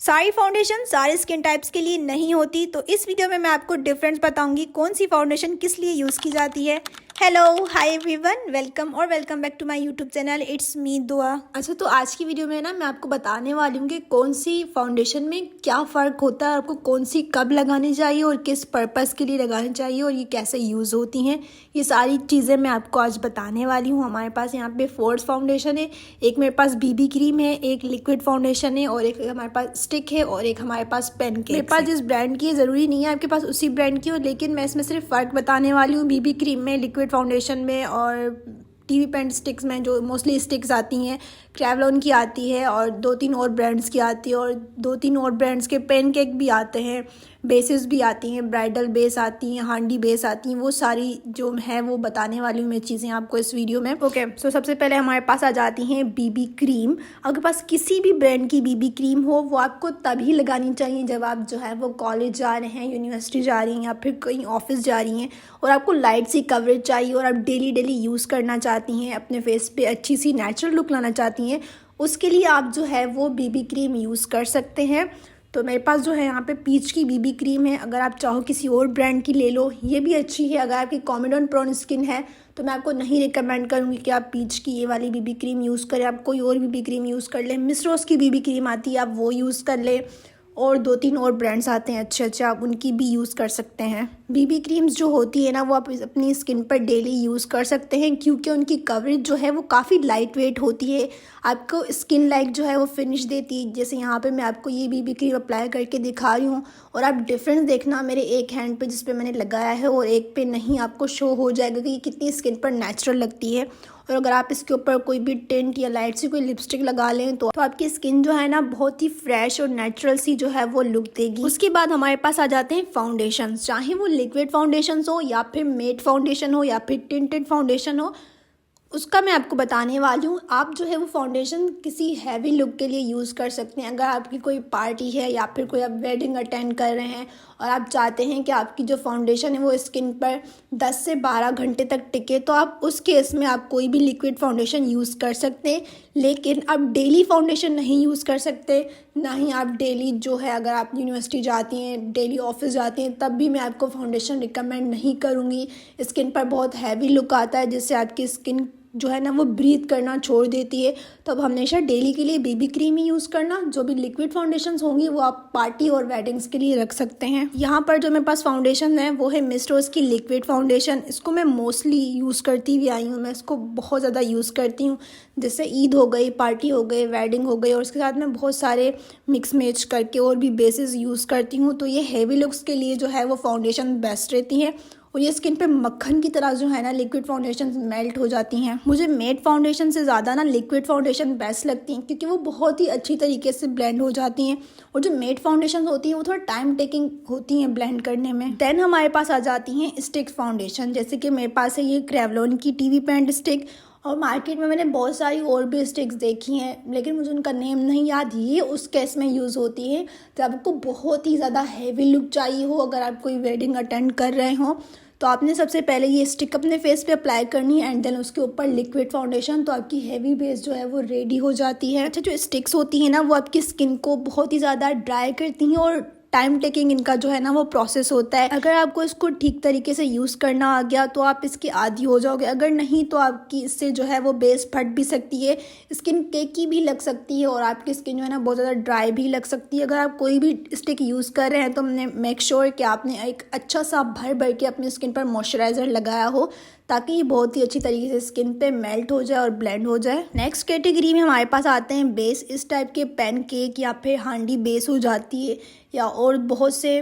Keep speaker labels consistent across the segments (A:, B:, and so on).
A: सारी फाउंडेशन सारे skin types के लिए नहीं होती, तो इस वीडियो में मैं आपको डिफरेंस बताऊंगी कौन सी फाउंडेशन किस लिए यूज़ की जाती है। Hello hi everyone, welcome back to my YouTube channel. It's me Dua. अच्छा, तो आज की वीडियो में ना मैं आपको बताने वाली हूँ कि कौन सी फाउंडेशन में क्या फ़र्क होता है, आपको कौन सी कब लगानी चाहिए और किस पर्पज़ के लिए लगानी चाहिए और ये कैसे यूज़ होती हैं। ये सारी चीज़ें मैं आपको आज बताने वाली हूँ। हमारे पास यहाँ पे फोर्स फाउंडेशन है, एक मेरे पास बीबी क्रीम है, एक लिक्विड फाउंडेशन है और एक हमारे पास स्टिक है और एक हमारे पास पेन केक। मेरे पास जिस ब्रांड की है ज़रूरी नहीं है आपके पास उसी ब्रांड की हो, लेकिन मैं इसमें सिर्फ फ़र्क बताने वाली हूँ बीबी क्रीम में, लिक्विड फाउंडेशन में और टीवी पेंट स्टिक्स में। जो मोस्टली स्टिक्स आती हैं क्रेवलॉन की आती है और 2-3 और ब्रांड्स की आती है और 2-3 और ब्रांड्स के पेन केक भी आते हैं, बेसेस भी आती हैं, ब्राइडल बेस आती हैं, हांडी बेस आती हैं। वो सारी जो है वो बताने वाली हूँ मैं चीज़ें आपको इस वीडियो में। ओके, सो सबसे पहले हमारे पास आ जाती हैं बीबी क्रीम। अगर पास किसी भी ब्रांड की बीबी क्रीम हो वो आपको तभी लगानी चाहिए जब आप जो है वो कॉलेज जा रहे हैं, यूनिवर्सिटी जा रही हैं या फिर कहीं ऑफिस जा रही हैं और आपको लाइट सी कवरेज चाहिए और आप डेली यूज़ करना चाहती हैं, अपने फेस पे अच्छी सी नेचुरल लुक लाना चाहती हैं, उसके लिए आप जो है वो बीबी क्रीम यूज़ कर सकते हैं। तो मेरे पास जो है यहाँ पे पीच की बीबी क्रीम है। अगर आप चाहो किसी और ब्रांड की ले लो, ये भी अच्छी है। अगर आपकी कॉमेडॉन प्रोन स्किन है तो मैं आपको नहीं रिकमेंड करूँगी कि आप पीच की ये वाली बीबी क्रीम यूज़ करें, आप कोई और बीबी क्रीम यूज़ कर लें। मिस रोज़ की बीबी क्रीम आती है, आप वो यूज़ कर लें और 2-3 और ब्रांड्स आते हैं अच्छे, आप उनकी भी यूज़ कर सकते हैं। बीबी क्रीम्स जो होती है ना वो आप अपनी स्किन पर डेली यूज़ कर सकते हैं क्योंकि उनकी कवरेज जो है वो काफ़ी लाइट वेट होती है, आपको स्किन लाइक जो है वो फिनिश देती है। जैसे यहाँ पे मैं आपको ये बीबी क्रीम अप्लाई करके दिखा रही हूँ और आप डिफरेंस देखना मेरे एक हैंड पे जिस पे मैंने लगाया है और एक पे नहीं, आपको शो हो जाएगा कि ये कितनी स्किन पर नेचुरल लगती है। और अगर आप इसके ऊपर कोई भी टिंट या लाइट सी कोई लिपस्टिक लगा लें तो आपकी स्किन जो है ना बहुत ही फ्रेश और नेचुरल सी जो है वो लुक देगी। उसके बाद हमारे पास आ जाते हैं फाउंडेशन, चाहे वो लिक्विड फाउंडेशन हो या फिर मेट फाउंडेशन हो या फिर टिंटेड फाउंडेशन हो, उसका मैं आपको बताने वाली हूँ। आप जो है वो फाउंडेशन किसी हैवी लुक के लिए यूज़ कर सकते हैं। अगर आपकी कोई पार्टी है या फिर कोई आप वेडिंग अटेंड कर रहे हैं और आप चाहते हैं कि आपकी जो फाउंडेशन है वो स्किन पर 10 से 12 घंटे तक टिके, तो आप उस केस में आप कोई भी लिक्विड फाउंडेशन यूज़ कर सकते हैं। लेकिन आप डेली फाउंडेशन नहीं यूज़ कर सकते, ना ही आप डेली जो है अगर आप यूनिवर्सिटी जाती हैं, डेली ऑफिस जाती हैं, तब भी मैं आपको फाउंडेशन रिकमेंड नहीं करूँगी। स्किन पर बहुत हैवी लुक आता है जिससे आपकी स्किन जो है ना वो ब्रीथ करना छोड़ देती है। तो अब हमेशा डेली के लिए बेबी क्रीम ही यूज़ करना। जो भी लिक्विड फाउंडेशंस होंगी वो आप पार्टी और वेडिंग्स के लिए रख सकते हैं। यहाँ पर जो मेरे पास फाउंडेशन है वो है मिस रोज़ की लिक्विड फाउंडेशन। इसको मैं मोस्टली यूज़ करती हुई आई हूँ, मैं इसको बहुत ज़्यादा यूज़ करती हूँ। जैसे ईद हो गई, पार्टी हो गई, वेडिंग हो गई और उसके साथ मैं बहुत सारे मिक्स मैच करके और भी बेसिस यूज़ करती हूँ। तो ये हेवी लुक्स के लिए जो है वो फाउंडेशन बेस्ट रहती है और ये स्किन पे मक्खन की तरह जो है ना लिक्विड फाउंडेशन मेल्ट हो जाती हैं। मुझे मेट फाउंडेशन से ज़्यादा ना लिक्विड फाउंडेशन बेस्ट लगती हैं क्योंकि वो बहुत ही अच्छी तरीके से ब्लेंड हो जाती हैं और जो मेट फाउंडेशन होती हैं वो थोड़ा टाइम टेकिंग होती हैं ब्लेंड करने में। देन हमारे पास आ जाती हैं स्टिक फाउंडेशन, जैसे कि मेरे पास है ये क्रेवलॉन की टीवी पेंट स्टिक और मार्केट में मैंने बहुत सारी और भी स्टिक्स देखी हैं लेकिन मुझे उनका नेम नहीं याद। ये उस केस में यूज़ होती है जब आपको बहुत ही ज़्यादा हैवी लुक चाहिए हो। अगर आप कोई वेडिंग अटेंड कर रहे हो तो आपने सबसे पहले ये स्टिक अपने फेस पे अप्लाई करनी है एंड देन उसके ऊपर लिक्विड फाउंडेशन, तो आपकी हैवी बेस जो है वो रेडी हो जाती है। अच्छा, जो स्टिक्स होती है ना वो आपकी स्किन को बहुत ही ज़्यादा ड्राई करती हैं और टाइम टेकिंग इनका जो है ना वो प्रोसेस होता है। अगर आपको इसको ठीक तरीके से यूज़ करना आ गया तो आप इसके आदी हो जाओगे, अगर नहीं तो आपकी इससे जो है वो बेस फट भी सकती है, स्किन केकी भी लग सकती है और आपकी स्किन जो है ना बहुत ज़्यादा ड्राई भी लग सकती है। अगर आप कोई भी स्टिक यूज़ कर रहे हैं तो मेक श्योर कि आपने एक अच्छा सा भर के अपनी स्किन पर मॉइस्चराइज़र लगाया हो ताकि ये बहुत ही अच्छी तरीके से स्किन पे मेल्ट हो जाए और ब्लेंड हो जाए। नेक्स्ट कैटेगरी में हमारे पास आते हैं बेस। इस टाइप के पैन केक या फिर हांडी बेस हो जाती है या और बहुत से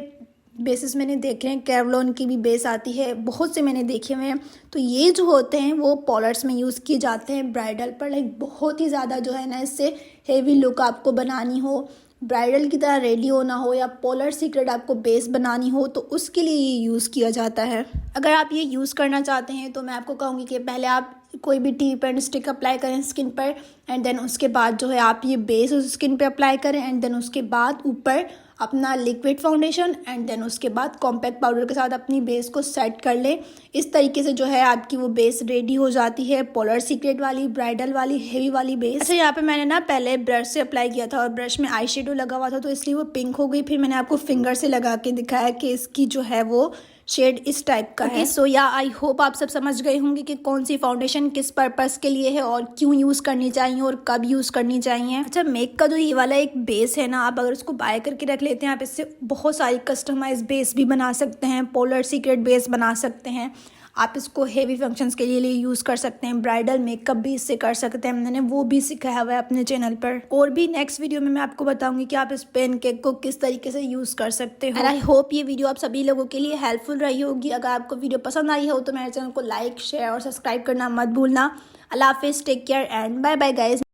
A: बेसिस मैंने देखे हैं, कैवलॉन की भी बेस आती है, बहुत से मैंने देखे हुए हैं। तो ये जो होते हैं वो पॉलर्स में यूज़ किए जाते हैं ब्राइडल पर। लाइक बहुत ही ज़्यादा जो है ना इससे हेवी लुक आपको बनानी हो, ब्राइडल की तरह रेडी होना हो या पोलर सीक्रेट आपको बेस बनानी हो तो उसके लिए ये यूज़ किया जाता है। अगर आप ये यूज़ करना चाहते हैं तो मैं आपको कहूँगी कि पहले आप कोई भी टी पेंट स्टिक अप्लाई करें स्किन पर, एंड देन उसके बाद जो है आप ये बेस उस स्किन पे अप्लाई करें, एंड देन उसके बाद ऊपर अपना लिक्विड फाउंडेशन, एंड देन उसके बाद कॉम्पैक्ट पाउडर के साथ अपनी बेस को सेट कर लें। इस तरीके से जो है आपकी वो बेस रेडी हो जाती है, पोलर सीक्रेट वाली ब्राइडल वाली हेवी वाली बेस। अच्छा, यहाँ पे मैंने ना पहले ब्रश से अप्लाई किया था और ब्रश में आई शेडो लगा हुआ था तो इसलिए वो पिंक हो गई। फिर मैंने आपको फिंगर से लगा के दिखाया कि इसकी जो है वो शेड इस टाइप का है। सो या आई होप आप सब समझ गए होंगे कि कौन सी फाउंडेशन किस पर्पस के लिए है और क्यों यूज़ करनी चाहिए और कब यूज़ करनी चाहिए। अच्छा, मेक का जो ये वाला एक बेस है ना, आप अगर उसको बाय करके रख लेते हैं, आप इससे बहुत सारी कस्टमाइज बेस भी बना सकते हैं, पोलर सीक्रेट बेस बना सकते हैं। आप इसको हेवी फंक्शंस के लिए यूज़ कर सकते हैं, ब्राइडल मेकअप भी इससे कर सकते हैं। मैंने वो भी सिखाया हुआ है अपने चैनल पर, और भी नेक्स्ट वीडियो में मैं आपको बताऊंगी कि आप इस पेन केक को किस तरीके से यूज़ कर सकते हो। एंड आई होप ये वीडियो आप सभी लोगों के लिए हेल्पफुल रही होगी। अगर आपको वीडियो पसंद आई हो तो मेरे चैनल को लाइक, शेयर और सब्सक्राइब करना मत भूलना। अल्लाह हाफिज़, take care and bye bye guys.